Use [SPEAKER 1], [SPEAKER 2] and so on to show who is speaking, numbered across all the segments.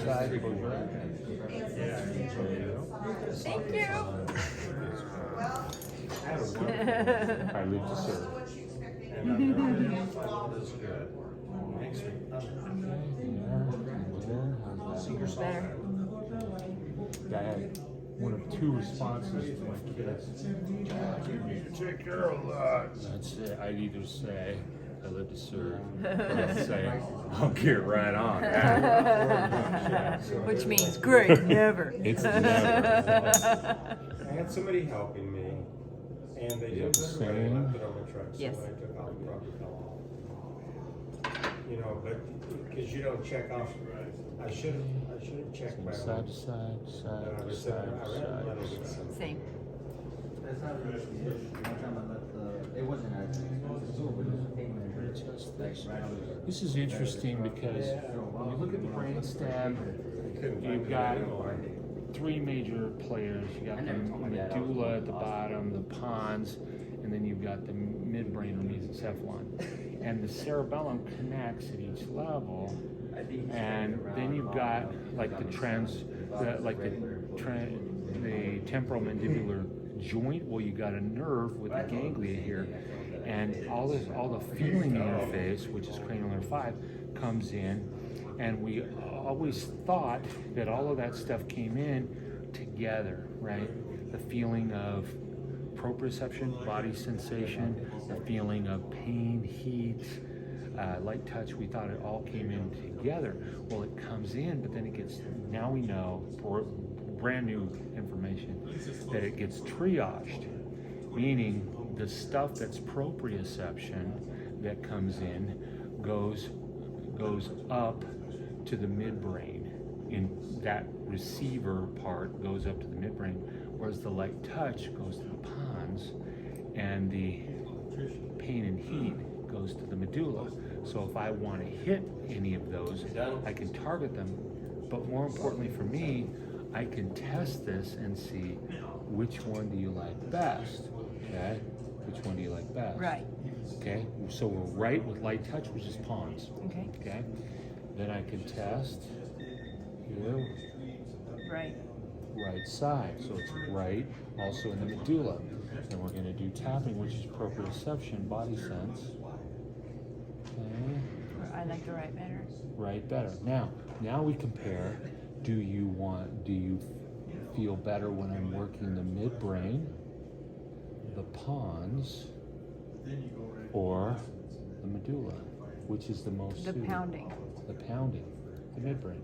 [SPEAKER 1] side, close your eyes.
[SPEAKER 2] Thank you.
[SPEAKER 1] I live to serve.
[SPEAKER 2] Better.
[SPEAKER 1] I had one of two responses to my kids. You need to take care of that. That's it. I'd either say, I live to serve, or I'd say, I'll get right on that.
[SPEAKER 2] Which means great, never.
[SPEAKER 1] It's never.
[SPEAKER 3] I had somebody helping me, and they did the spray and I put on my truck. So
[SPEAKER 2] Yes.
[SPEAKER 3] when I took off, the rubber fell off. You know, but because you don't check off, I should have checked my
[SPEAKER 1] Side to side, side to side, side.
[SPEAKER 2] Same.
[SPEAKER 4] That's not really the issue. One time I left it wasn't as expensive too, but it was a payment.
[SPEAKER 1] This is interesting because when you look at the brainstem, you've got three major players. You got the medulla at the bottom, the pons, and then you've got the midbrain or mesencephalon. And the cerebellum connects at each level, and then you've got like the temporomandibular joint. Well, you got a nerve with the ganglia here, and all the feeling interface, which is cranial nerve 5, comes in, and we always thought that all of that stuff came in together, right? The feeling of proprioception, body sensation, the feeling of pain, heat, light touch, we thought it all came in together. Well, it comes in, but then it gets, now we know, brand new information, that it gets triaged, meaning the stuff that's proprioception that comes in goes up to the midbrain. In that receiver part goes up to the midbrain, whereas the light touch goes to the pons, and the pain and heat goes to the medulla. So if I want to hit any of those, I can target them. But more importantly for me, I can test this and see which one do you like best, okay? Which one do you like best?
[SPEAKER 2] Right.
[SPEAKER 1] Okay, so we're right with light touch, which is pons.
[SPEAKER 2] Okay.
[SPEAKER 1] Okay, then I can test here,
[SPEAKER 2] Right.
[SPEAKER 1] right side, so it's right, also in the medulla. And we're going to do tapping, which is proprioception, body sense. Okay.
[SPEAKER 2] I like the right better.
[SPEAKER 1] Right better. Now we compare. Do you feel better when I'm working the midbrain, the pons, or the medulla? Which is the most
[SPEAKER 2] The
[SPEAKER 1] suited?
[SPEAKER 2] pounding.
[SPEAKER 1] The pounding, the midbrain.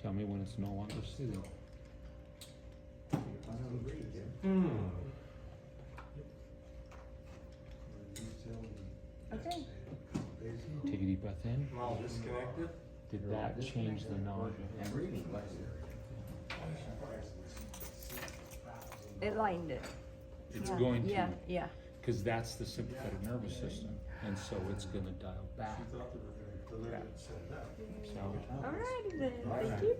[SPEAKER 1] Tell me when it's no longer soothing.
[SPEAKER 2] Okay.
[SPEAKER 1] Take a deep breath in.
[SPEAKER 3] I'm all disconnected.
[SPEAKER 1] Did that change the nausea?
[SPEAKER 2] It lightened it.
[SPEAKER 1] It's
[SPEAKER 2] Yeah.
[SPEAKER 1] going to.
[SPEAKER 2] Yeah, yeah.
[SPEAKER 1] Because that's the sympathetic nervous system, and so it's going to dial back. So,
[SPEAKER 2] All right, then. Thank you.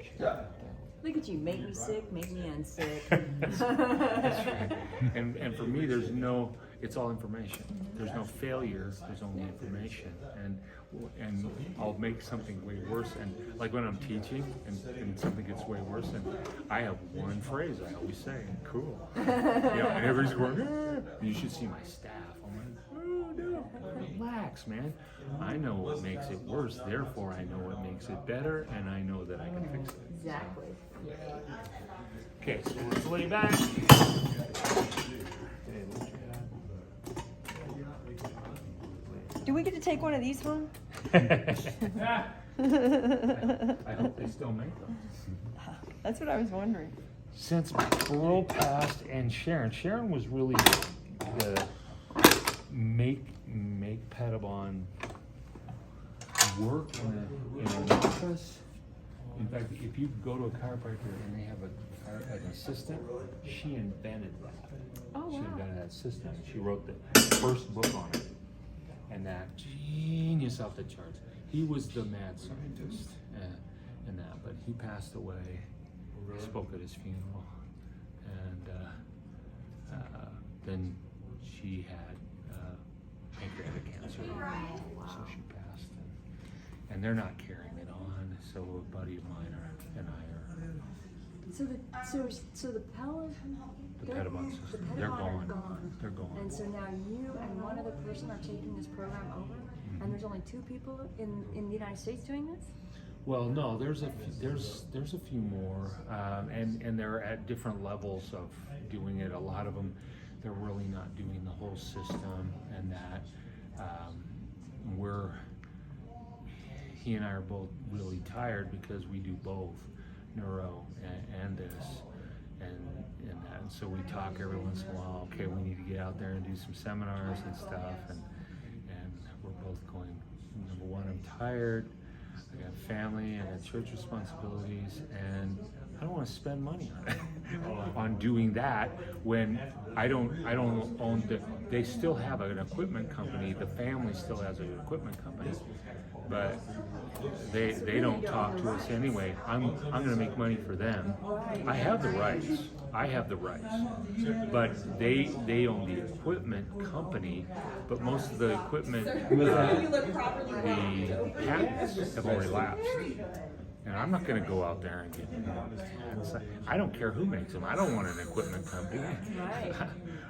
[SPEAKER 2] Look at you, make me sick, make me unsick.
[SPEAKER 1] that's right. And for me, it's all information. There's no failure, there's only information. And I'll make something way worse. And like when I'm teaching and something gets way worse, and I have one phrase I always say, cool. And everybody's going, ah. You should see my staff. I'm like, oh no, relax, man. I know what makes it worse, therefore I know what makes it better, and I know that I can fix it.
[SPEAKER 2] Exactly.
[SPEAKER 1] Okay, so let's lay back.
[SPEAKER 2] Do we get to take one of these home?
[SPEAKER 1] I hope they still make them.
[SPEAKER 2] That's what I was wondering.
[SPEAKER 1] Since Pearl passed and Sharon was really the make Pettibon work in an office. In fact, if you go to a chiropractor and they have an assistant, she invented that.
[SPEAKER 2] Oh,
[SPEAKER 1] She
[SPEAKER 2] wow.
[SPEAKER 1] invented that system. She wrote the first book on it. And that genius off the charts. He was the mad scientist in that, but he passed away. Spoke at his funeral, and then she had pancreatic cancer, so she passed. And they're not carrying it on. So a buddy of mine and I are.
[SPEAKER 2] So the Pella,
[SPEAKER 1] The Pettibons,
[SPEAKER 2] the
[SPEAKER 1] they're
[SPEAKER 2] Pettibon are
[SPEAKER 1] gone.
[SPEAKER 2] gone.
[SPEAKER 1] They're gone.
[SPEAKER 2] And so now you and one other person are taking this program over, and there's only 2 people in the United States doing this?
[SPEAKER 1] Well, no, there's a few more, and they're at different levels of doing it. A lot of them, they're really not doing the whole system, and that he and I are both really tired because we do both neuro and this, and that. And so we talk every once in a while. Okay, we need to get out there and do some seminars and stuff, and we're both going. Number one, I'm tired. I got family, I got church responsibilities, and I don't want to spend money on it, on doing that when I don't own they still have an equipment company, the family still has an equipment company, but they don't talk to us anyway. I'm gonna make money for them. I have the rights, but they own the equipment company, but most of the equipment, the patents have already lapsed. And I'm not going to go out there and get patents. I don't care who makes them. I don't want an equipment company.
[SPEAKER 2] Right.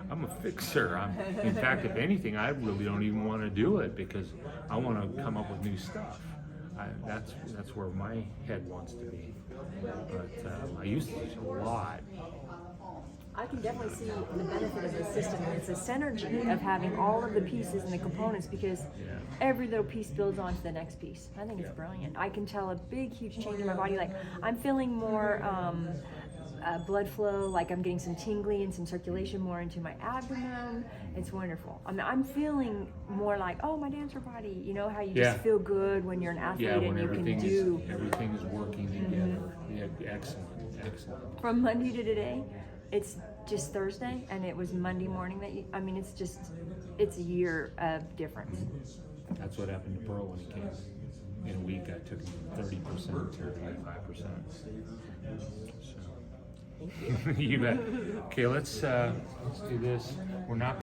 [SPEAKER 1] I'm a fixer. In fact, if anything, I really don't even want to do it because I want to come up with new stuff. That's where my head wants to be. But I used to teach a lot.
[SPEAKER 2] I can definitely see the benefit of the system. It's a synergy of having all of the pieces and the components because every little piece builds onto the next piece. I think it's brilliant. I can tell a big, huge change in my body. Like I'm feeling more blood flow, like I'm getting some tingling and some circulation more into my abdomen. It's wonderful. I'm feeling more like, oh, my dancer body. You know how you just feel good when you're an athlete
[SPEAKER 1] When
[SPEAKER 2] and you can
[SPEAKER 1] everything is working together. Yeah, excellent.
[SPEAKER 2] From Monday to today, it's just Thursday, and it was Monday morning that it's a year of difference.
[SPEAKER 1] That's what happened to Pearl when he came. In a week, I took him from 30% to 35%. So.
[SPEAKER 2] Thank you.
[SPEAKER 1] You bet. Okay, let's do this. We're not